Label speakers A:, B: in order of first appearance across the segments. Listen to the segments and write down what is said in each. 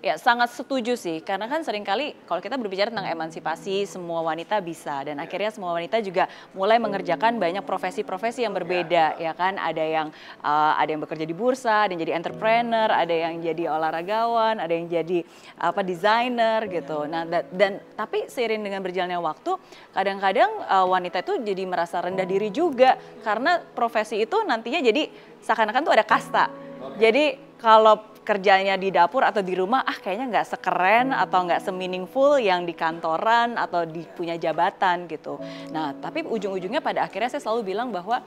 A: Ya, sangat setuju sih, karena kan seringkali kalau kita berbicara tentang emansipasi, semua wanita bisa, dan akhirnya semua wanita juga mulai mengerjakan banyak profesi-profesi yang berbeda, ya kan? Ada yang bekerja di bursa, ada yang jadi entrepreneur, ada yang jadi olahragawan, ada yang jadi desainer gitu. Nah, tapi seiring dengan berjalannya waktu, kadang-kadang wanita itu jadi merasa rendah diri juga, karena profesi itu nantinya jadi seakan-akan tuh ada kasta. Jadi kalau kerjanya di dapur atau di rumah, kayaknya nggak sekeren atau nggak se-meaningful yang di kantoran atau di punya jabatan gitu. Nah, tapi ujung-ujungnya pada akhirnya saya selalu bilang bahwa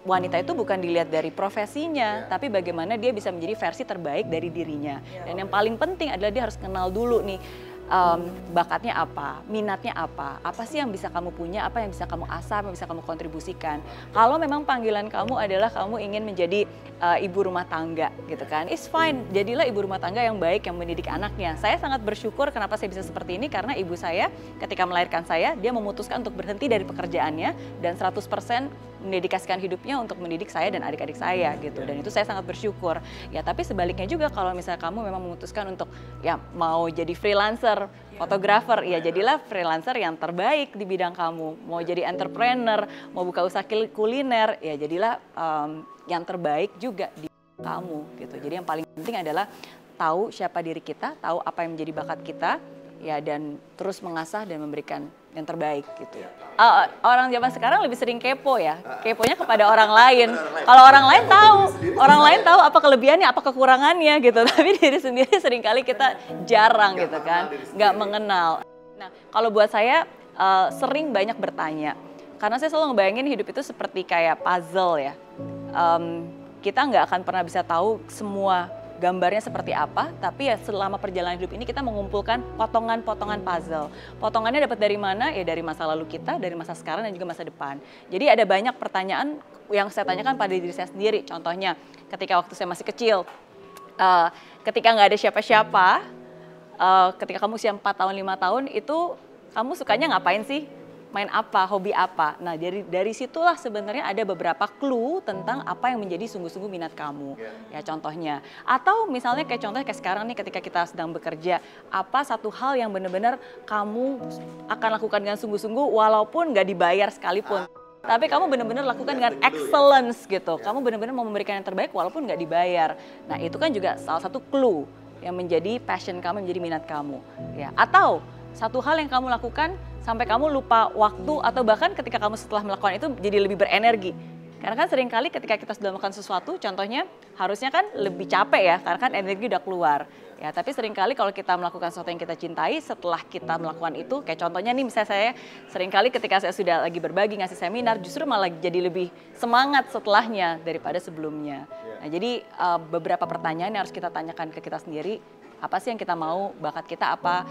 A: wanita itu bukan dilihat dari profesinya, tapi bagaimana dia bisa menjadi versi terbaik dari dirinya. Dan yang paling penting adalah dia harus kenal dulu nih, bakatnya apa, minatnya apa sih yang bisa kamu punya, apa yang bisa kamu asah, apa yang bisa kamu kontribusikan. Kalau memang panggilan kamu adalah kamu ingin menjadi ibu rumah tangga gitu kan, it's fine, jadilah ibu rumah tangga yang baik, yang mendidik anaknya. Saya sangat bersyukur kenapa saya bisa seperti ini, karena ibu saya ketika melahirkan saya, dia memutuskan untuk berhenti dari pekerjaannya dan 100% mendedikasikan hidupnya untuk mendidik saya dan adik-adik saya gitu, dan itu saya sangat bersyukur. Ya, tapi sebaliknya juga kalau misalnya kamu memang memutuskan untuk ya mau jadi freelancer, fotografer, ya jadilah freelancer yang terbaik di bidang kamu. Mau jadi entrepreneur, mau buka usaha kuliner, ya jadilah yang terbaik juga di kamu gitu. Jadi yang paling penting adalah tahu siapa diri kita, tahu apa yang menjadi bakat kita, ya, dan terus mengasah dan memberikan yang terbaik gitu. Orang zaman sekarang lebih sering kepo ya, keponya kepada orang lain. Kalau orang lain tahu apa kelebihannya, apa kekurangannya gitu. Tapi diri sendiri seringkali kita jarang gitu kan, nggak mengenal. Nah, kalau buat saya sering banyak bertanya, karena saya selalu ngebayangin hidup itu seperti kayak puzzle ya. Kita nggak akan pernah bisa tahu semua gambarnya seperti apa, tapi ya selama perjalanan hidup ini kita mengumpulkan potongan-potongan puzzle. Potongannya dapat dari mana? Ya dari masa lalu kita, dari masa sekarang dan juga masa depan. Jadi ada banyak pertanyaan yang saya tanyakan pada diri saya sendiri. Contohnya ketika waktu saya masih kecil, ketika nggak ada siapa-siapa, ketika kamu usia 4 tahun, 5 tahun, itu kamu sukanya ngapain sih? Main apa, hobi apa. Nah, dari situlah sebenarnya ada beberapa clue tentang apa yang menjadi sungguh-sungguh minat kamu. Ya contohnya. Atau misalnya kayak sekarang nih ketika kita sedang bekerja, apa satu hal yang benar-benar kamu akan lakukan dengan sungguh-sungguh walaupun nggak dibayar sekalipun. Tapi kamu benar-benar lakukan dengan excellence gitu. Kamu benar-benar mau memberikan yang terbaik walaupun nggak dibayar. Nah, itu kan juga salah satu clue yang menjadi passion kamu, menjadi minat kamu. Ya. Atau satu hal yang kamu lakukan sampai kamu lupa waktu, atau bahkan ketika kamu setelah melakukan itu jadi lebih berenergi. Karena kan seringkali ketika kita sudah melakukan sesuatu, contohnya harusnya kan lebih capek ya, karena kan energi udah keluar. Ya, tapi seringkali kalau kita melakukan sesuatu yang kita cintai, setelah kita melakukan itu, kayak contohnya nih misalnya saya seringkali ketika saya sudah lagi berbagi, ngasih seminar, justru malah jadi lebih semangat setelahnya daripada sebelumnya. Nah, jadi beberapa pertanyaan yang harus kita tanyakan ke kita sendiri, apa sih yang kita mau, bakat kita apa,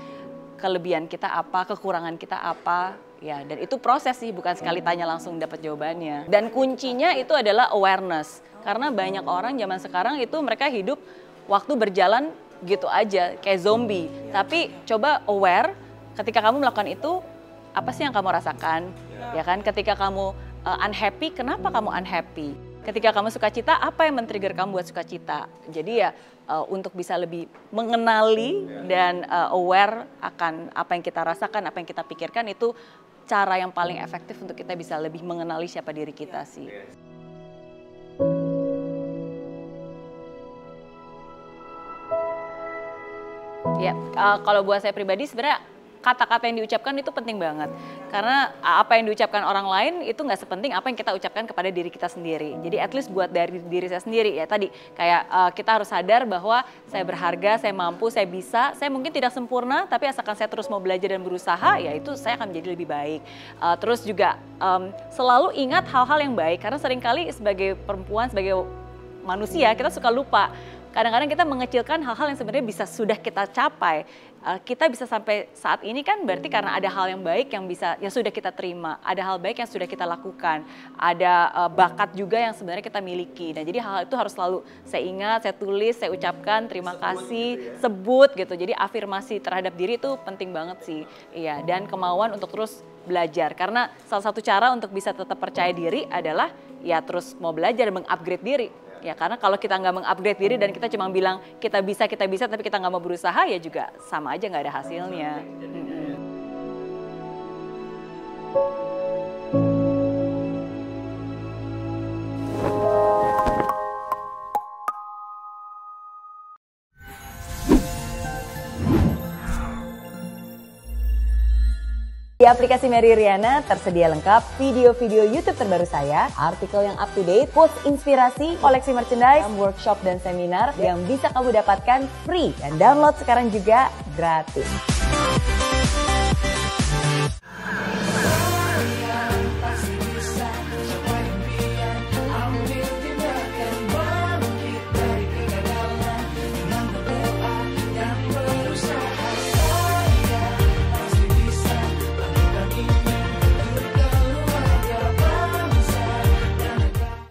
A: kelebihan kita apa, kekurangan kita apa, ya, dan itu proses sih, bukan sekali tanya langsung dapat jawabannya. Dan kuncinya itu adalah awareness, karena banyak orang zaman sekarang itu mereka hidup waktu berjalan gitu aja, kayak zombie. Tapi coba aware, ketika kamu melakukan itu, apa sih yang kamu rasakan, ya kan? Ketika kamu unhappy, kenapa kamu unhappy? Ketika kamu sukacita, apa yang men-trigger kamu buat sukacita? Jadi ya untuk bisa lebih mengenali dan aware akan apa yang kita rasakan, apa yang kita pikirkan, itu cara yang paling efektif untuk kita bisa lebih mengenali siapa diri kita sih. Ya, kalau buat saya pribadi sebenarnya kata-kata yang diucapkan itu penting banget. Karena apa yang diucapkan orang lain itu nggak sepenting apa yang kita ucapkan kepada diri kita sendiri. Jadi at least buat dari diri saya sendiri ya tadi, kayak kita harus sadar bahwa saya berharga, saya mampu, saya bisa, saya mungkin tidak sempurna, tapi asalkan saya terus mau belajar dan berusaha, ya itu saya akan menjadi lebih baik. Terus juga selalu ingat hal-hal yang baik, karena seringkali sebagai perempuan, sebagai manusia, kita suka lupa. Kadang-kadang kita mengecilkan hal-hal yang sebenarnya bisa sudah kita capai. Kita bisa sampai saat ini kan berarti karena ada hal yang baik yang sudah kita terima, ada hal baik yang sudah kita lakukan, ada bakat juga yang sebenarnya kita miliki. Nah, jadi hal itu harus selalu saya ingat, saya tulis, saya ucapkan terima kasih, sebut gitu. Jadi afirmasi terhadap diri itu penting banget sih. Iya, dan kemauan untuk terus belajar. Karena salah satu cara untuk bisa tetap percaya diri adalah ya terus mau belajar, mengupgrade diri. Ya karena kalau kita nggak mengupgrade diri dan kita cuma bilang kita bisa tapi kita nggak mau berusaha ya juga sama aja nggak ada hasilnya.
B: Di aplikasi Mary Riana tersedia lengkap video-video YouTube terbaru saya, artikel yang up to date, quotes inspirasi, koleksi merchandise, workshop dan seminar yang bisa kamu dapatkan free dan download sekarang juga gratis.